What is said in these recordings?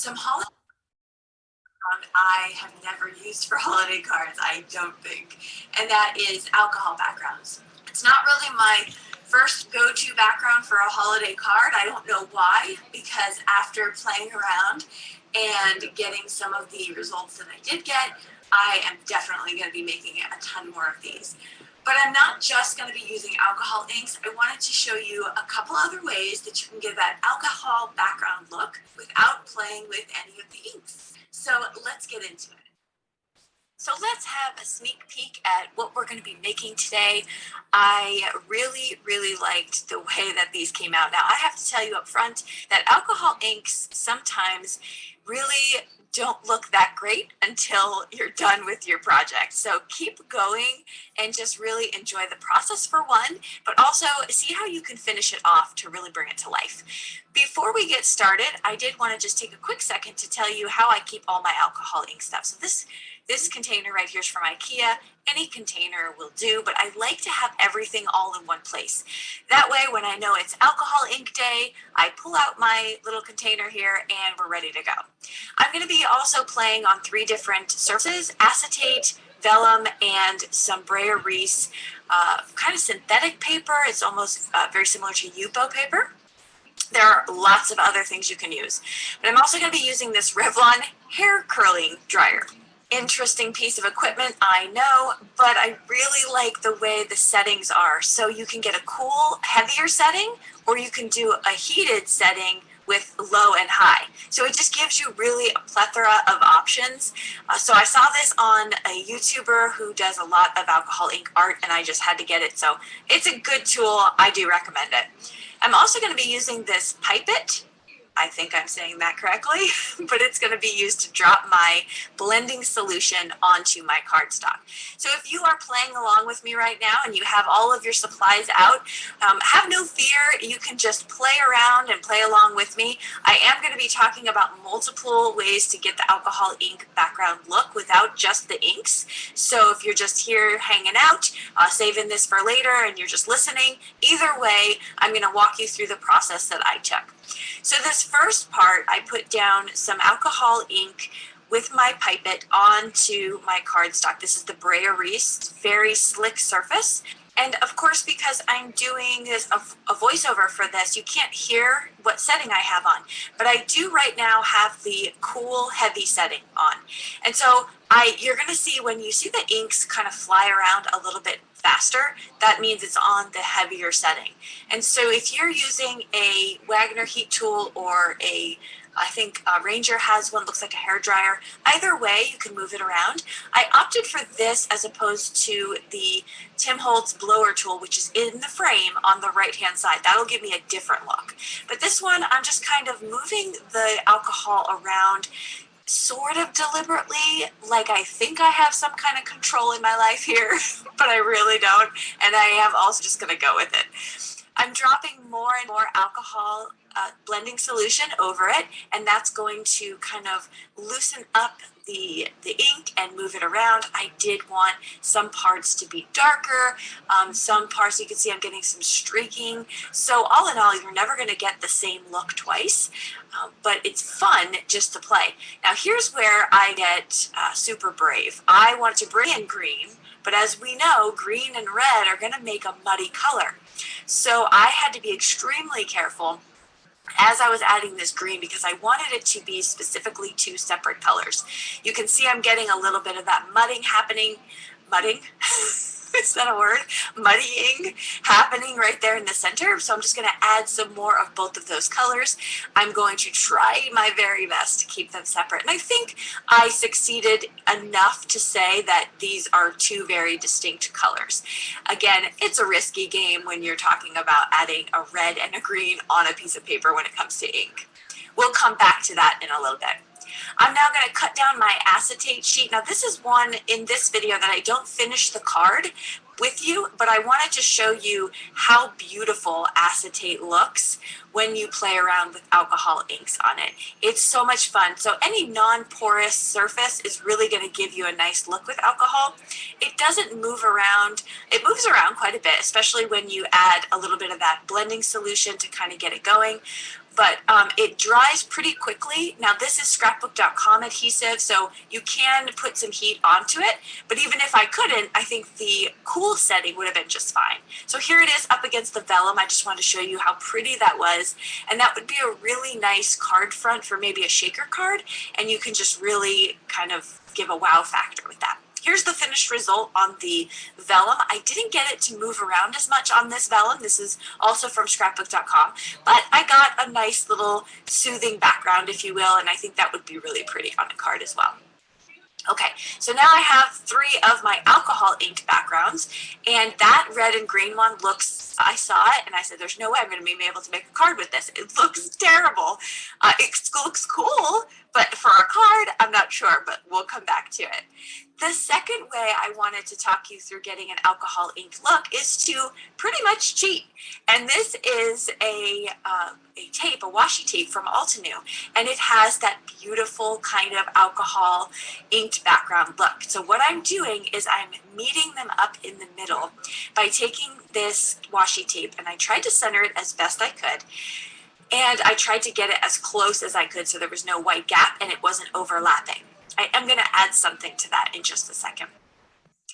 Some holiday I have never used for holiday cards, I don't think, and that is alcohol backgrounds. It's not really my first go-to background for a holiday card. I don't know why, because after playing around and getting some of the results that I did get, I am definitely going to be making a ton more of these. But I'm not just going to be using alcohol inks. I wanted to show you a couple other ways that you can get that alcohol background look without playing with any of the inks. So let's get into it. So let's have a sneak peek at what we're going to be making today. I really liked the way that these came out. Now, I have to tell you up front that alcohol inks sometimes really don't look that great until you're done with your project. So keep going and just really enjoy the process for one, but also see how you can finish it off to really bring it to life. Before we get started, I did want to just take a quick second to tell you how I keep all my alcohol ink stuff. So this container right here is from IKEA. Any container will do, but I like to have everything all in one place. That way, when I know it's alcohol ink day, I pull out my little container here and we're ready to go. I'm going to be also playing on 3 different surfaces: acetate, vellum, and some Brayer Reese kind of synthetic paper. It's almost very similar to Yupo paper. There are lots of other things you can use, but I'm also going to be using this Revlon hair curling dryer. Interesting piece of equipment, I know, but I really like the way the settings are. So you can get a cool, heavier setting, or you can do a heated setting with low and high. So it just gives you really a plethora of options. So I saw this on a YouTuber who does a lot of alcohol ink art, and I just had to get it. So it's a good tool. I do recommend it. I'm also going to be using this pipette. I think I'm saying that correctly, but it's going to be used to drop my blending solution onto my cardstock. So if you are playing along with me right now and you have all of your supplies out, have no fear. You can just play around and play along with me. I am going to be talking about multiple ways to get the alcohol ink background look without just the inks. So if you're just here hanging out, saving this for later, and you're just listening, either way, I'm going to walk you through the process that I took. So this first part, I put down some alcohol ink with my pipette onto my cardstock. This is the Brayer Reese, very slick surface. And of course, because I'm doing this a voiceover for this, you can't hear what setting I have on. But I do right now have the cool, heavy setting on. And so you're going to see when you see the inks kind of fly around a little bit faster, that means it's on the heavier setting. And so if you're using a Wagner heat tool or I think Ranger has one, looks like a hair dryer. Either way, you can move it around. I opted for this as opposed to the Tim Holtz blower tool, which is in the frame on the right-hand side. That'll give me a different look. But this one, I'm just kind of moving the alcohol around sort of deliberately, like I think I have some kind of control in my life here, but I really don't. And I am also just going to go with it. I'm dropping more and more alcohol blending solution over it, and that's going to kind of loosen up the ink and move it around. I did want some parts to be darker, some parts you can see I'm getting some streaking. So all in all, you're never going to get the same look twice, but it's fun just to play. Now here's where I get super brave. I want to bring in green, but as we know, green and red are going to make a muddy color. So I had to be extremely careful as I was adding this green because I wanted it to be specifically 2 separate colors. You can see I'm getting a little bit of that mudding happening. Mudding? Is that a word? Muddying happening right there in the center. So I'm just going to add some more of both of those colors. I'm going to try my very best to keep them separate. And I think I succeeded enough to say that these are 2 very distinct colors. Again, it's a risky game when you're talking about adding a red and a green on a piece of paper when it comes to ink. We'll come back to that in a little bit. I'm now going to cut down my acetate sheet. Now this is one in this video that I don't finish the card with you, but I wanted to show you how beautiful acetate looks when you play around with alcohol inks on it. It's so much fun. So any non-porous surface is really going to give you a nice look with alcohol. It doesn't move around. It moves around quite a bit, especially when you add a little bit of that blending solution to kind of get it going. but it dries pretty quickly. Now this is scrapbook.com adhesive, so you can put some heat onto it, but even if I couldn't, I think the cool setting would have been just fine. So here it is up against the vellum. I just wanted to show you how pretty that was, and that would be a really nice card front for maybe a shaker card, and you can just really kind of give a wow factor with that. Here's the finished result on the vellum. I didn't get it to move around as much on this vellum. This is also from scrapbook.com, but I got a nice little soothing background, if you will, and I think that would be really pretty on a card as well. Okay, so now I have 3 of my alcohol inked backgrounds, and that red and green one looks, I saw it and I said, there's no way I'm going to be able to make a card with this. It looks terrible. It looks cool, but for a card, I'm not sure, but we'll come back to it. The second way I wanted to talk you through getting an alcohol inked look is to pretty much cheat. And this is a tape, a washi tape from Altenew, and it has that beautiful kind of alcohol inked background look. So what I'm doing is I'm meeting them up in the middle by taking this washi tape, and I tried to center it as best I could. And I tried to get it as close as I could so there was no white gap and it wasn't overlapping. I am going to add something to that in just a second.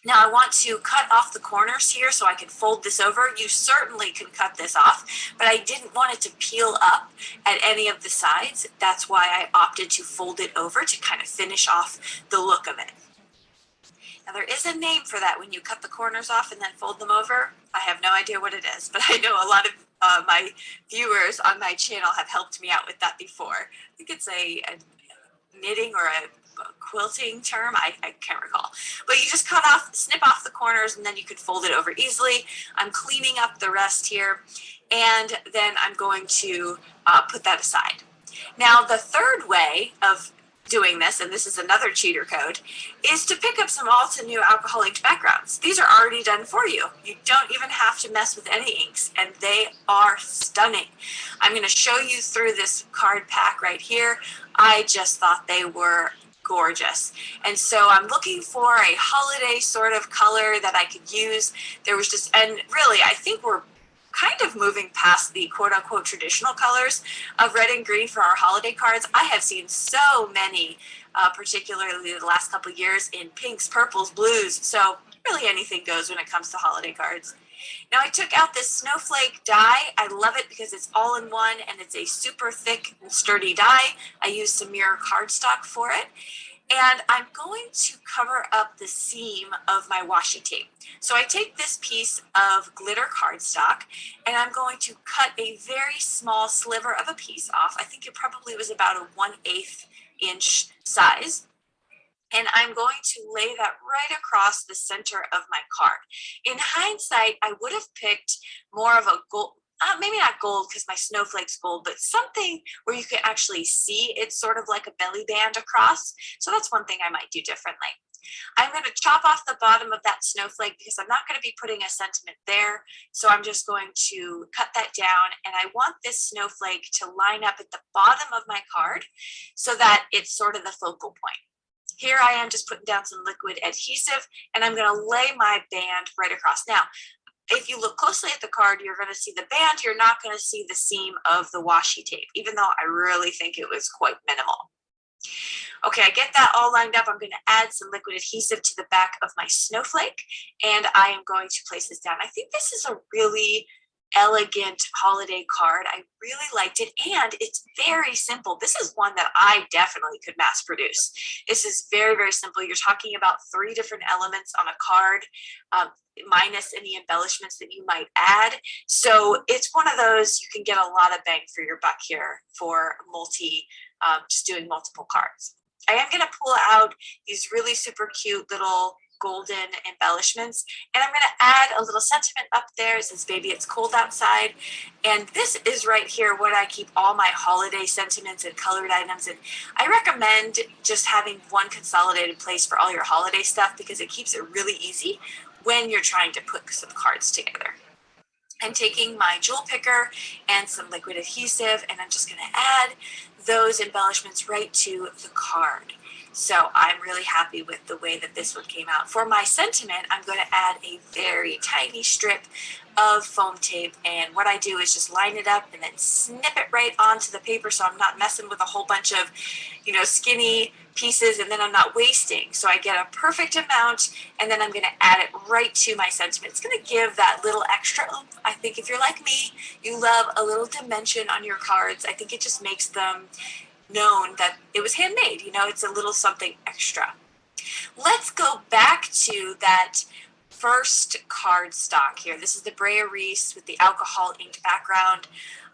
Now I want to cut off the corners here so I can fold this over. You certainly can cut this off, but I didn't want it to peel up at any of the sides. That's why I opted to fold it over to kind of finish off the look of it. Now there is a name for that when you cut the corners off and then fold them over. I have no idea what it is, but I know a lot of my viewers on my channel have helped me out with that before. I think it's a knitting or a quilting term, I can't recall. But you just snip off the corners, and then you can fold it over easily. I'm cleaning up the rest here, and then I'm going to put that aside. Now the third way of doing this, and this is another cheater code, is to pick up some Altenew alcohol inked backgrounds. These are already done for you. You don't even have to mess with any inks, and they are stunning. I'm going to show you through this card pack right here. I just thought they were gorgeous. And so I'm looking for a holiday sort of color that I could use. There was just, and really, I think we're kind of moving past the quote unquote traditional colors of red and green for our holiday cards. I have seen so many, particularly the last couple of years, in pinks, purples, blues. So really anything goes when it comes to holiday cards. Now I took out this snowflake die. I love it because it's all in one and it's a super thick and sturdy die. I used some mirror cardstock for it. And I'm going to cover up the seam of my washi tape. So I take this piece of glitter cardstock and I'm going to cut a very small sliver of a piece off. I think it probably was about a 1/8 inch size. And I'm going to lay that right across the center of my card. In hindsight, I would have picked more of a gold, maybe not gold because my snowflake's gold, but something where you can actually see it's sort of like a belly band across. So that's one thing I might do differently. I'm going to chop off the bottom of that snowflake because I'm not going to be putting a sentiment there. So I'm just going to cut that down, and I want this snowflake to line up at the bottom of my card so that it's sort of the focal point. Here I am just putting down some liquid adhesive, and I'm going to lay my band right across. Now, if you look closely at the card, you're going to see the band. You're not going to see the seam of the washi tape, even though I really think it was quite minimal. Okay, I get that all lined up. I'm going to add some liquid adhesive to the back of my snowflake, and I am going to place this down. I think this is a really elegant holiday card. I really liked it, and it's very simple. This is one that I definitely could mass produce. This is very, very simple. You're talking about 3 different elements on a card, minus any embellishments that you might add. So it's one of those you can get a lot of bang for your buck here for just doing multiple cards. I am going to pull out these really super cute little golden embellishments, and I'm going to add a little sentiment up there. Since baby it's cold outside, and this is right here what I keep all my holiday sentiments and colored items in. I recommend just having one consolidated place for all your holiday stuff because it keeps it really easy when you're trying to put some cards together. I'm taking my jewel picker and some liquid adhesive, and I'm just going to add those embellishments right to the card. So I'm really happy with the way that this one came out. For my sentiment, I'm going to add a very tiny strip of foam tape, and what I do is just line it up and then snip it right onto the paper so I'm not messing with a whole bunch of, skinny pieces, and then I'm not wasting. So I get a perfect amount, and then I'm going to add it right to my sentiment. It's going to give that little extra oomph. I think if you're like me, you love a little dimension on your cards. I think it just makes them known that it was handmade. It's a little something extra. Let's go back to that first card stock here. This is the Brea Reese with the alcohol ink background.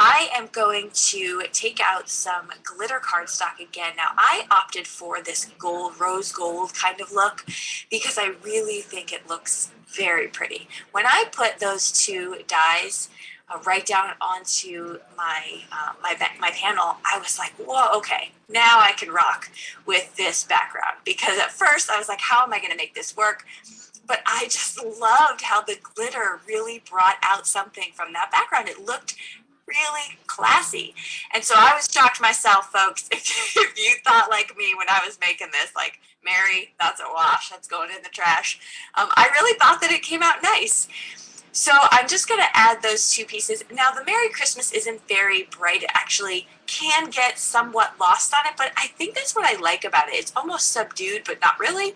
I am going to take out some glitter cardstock again. Now, I opted for this gold, rose gold kind of look because I really think it looks very pretty. When I put those two dies right down onto my panel, I was like, whoa, okay, now I can rock with this background. Because at first I was like, how am I going to make this work? But I just loved how the glitter really brought out something from that background. It looked really classy. And so I was shocked myself, folks, if you thought like me when I was making this, like, Mary, that's a wash, that's going in the trash. I really thought that it came out nice. So I'm just going to add those two pieces. Now, the Merry Christmas isn't very bright. It actually can get somewhat lost on it, but I think that's what I like about it. It's almost subdued, but not really.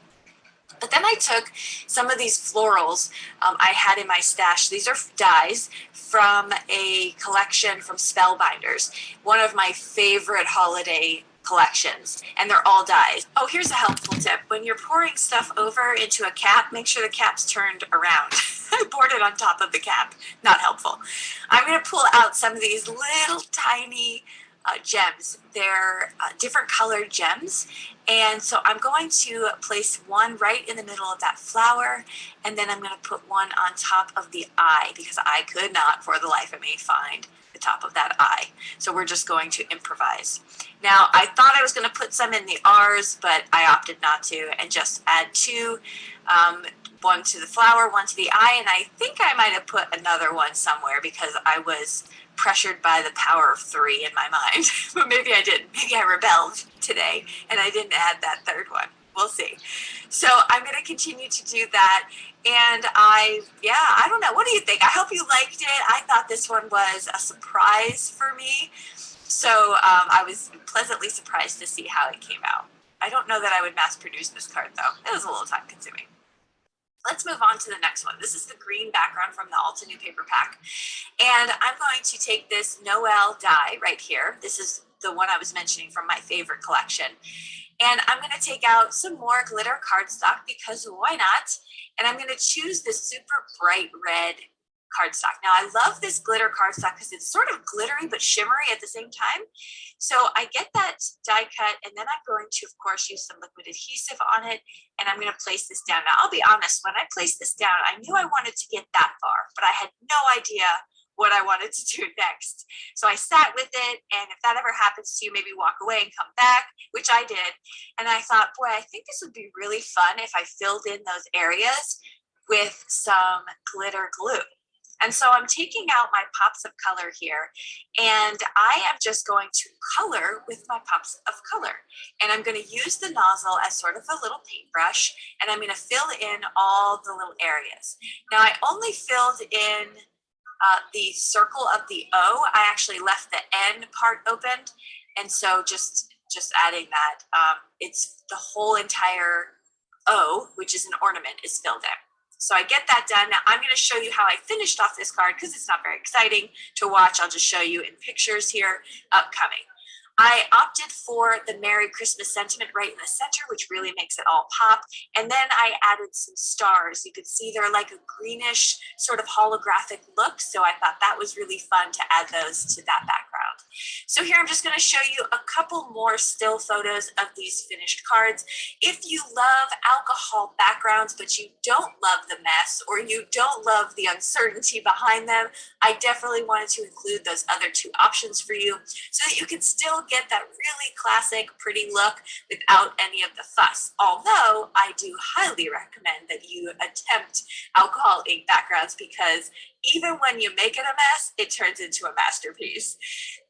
But then I took some of these florals I had in my stash. These are dies from a collection from Spellbinders, one of my favorite holiday collections, and they're all dies. Oh, here's a helpful tip. When you're pouring stuff over into a cap, make sure the cap's turned around. I poured it on top of the cap. Not helpful. I'm going to pull out some of these little tiny gems. They're different colored gems. And so I'm going to place one right in the middle of that flower, and then I'm going to put one on top of the eye because I could not for the life of me find the top of that eye. So we're just going to improvise. Now, I thought I was going to put some in the R's, but I opted not to and just add two, one to the flower, one to the eye, and I think I might have put another one somewhere because I was pressured by the power of three in my mind. But maybe I didn't. Maybe I rebelled today and I didn't add that third one. We'll see. So I'm going to continue to do that. And I don't know. What do you think? I hope you liked it. I thought this one was a surprise for me. So I was pleasantly surprised to see how it came out. I don't know that I would mass produce this card though. It was a little time consuming. Let's move on to the next one. This is the green background from the Altenew paper pack. And I'm going to take this Noel die right here. This is the one I was mentioning from my favorite collection. And I'm going to take out some more glitter cardstock because why not? And I'm going to choose this super bright red cardstock. Now, I love this glitter cardstock because it's sort of glittery but shimmery at the same time. So I get that die cut, and then I'm going to, of course, use some liquid adhesive on it, and I'm going to place this down. Now, I'll be honest, when I placed this down, I knew I wanted to get that far, but I had no idea what I wanted to do next. So I sat with it, and if that ever happens to you, maybe walk away and come back, which I did. And I thought, boy, I think this would be really fun if I filled in those areas with some glitter glue. And so I'm taking out my pops of color here, and I am just going to color with my pops of color. And I'm going to use the nozzle as sort of a little paintbrush, and I'm going to fill in all the little areas. Now, I only filled in the circle of the O. I actually left the N part opened, and so just adding that, it's the whole entire O, which is an ornament, is filled in. So I get that done. Now I'm going to show you how I finished off this card because it's not very exciting to watch. I'll just show you in pictures here upcoming. I opted for the Merry Christmas sentiment right in the center, which really makes it all pop. And then I added some stars. You could see they're like a greenish sort of holographic look. So I thought that was really fun to add those to that background. So here I'm just going to show you a couple more still photos of these finished cards. If you love alcohol backgrounds, but you don't love the mess or you don't love the uncertainty behind them, I definitely wanted to include those other two options for you so that you can still still get that really classic, pretty look without any of the fuss. Although I do highly recommend that you attempt alcohol ink backgrounds because even when you make it a mess, it turns into a masterpiece.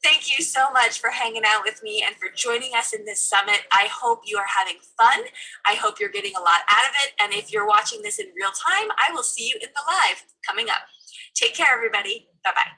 Thank you so much for hanging out with me and for joining us in this summit. I hope you are having fun. I hope you're getting a lot out of it. And if you're watching this in real time, I will see you in the live coming up. Take care, everybody. Bye-bye.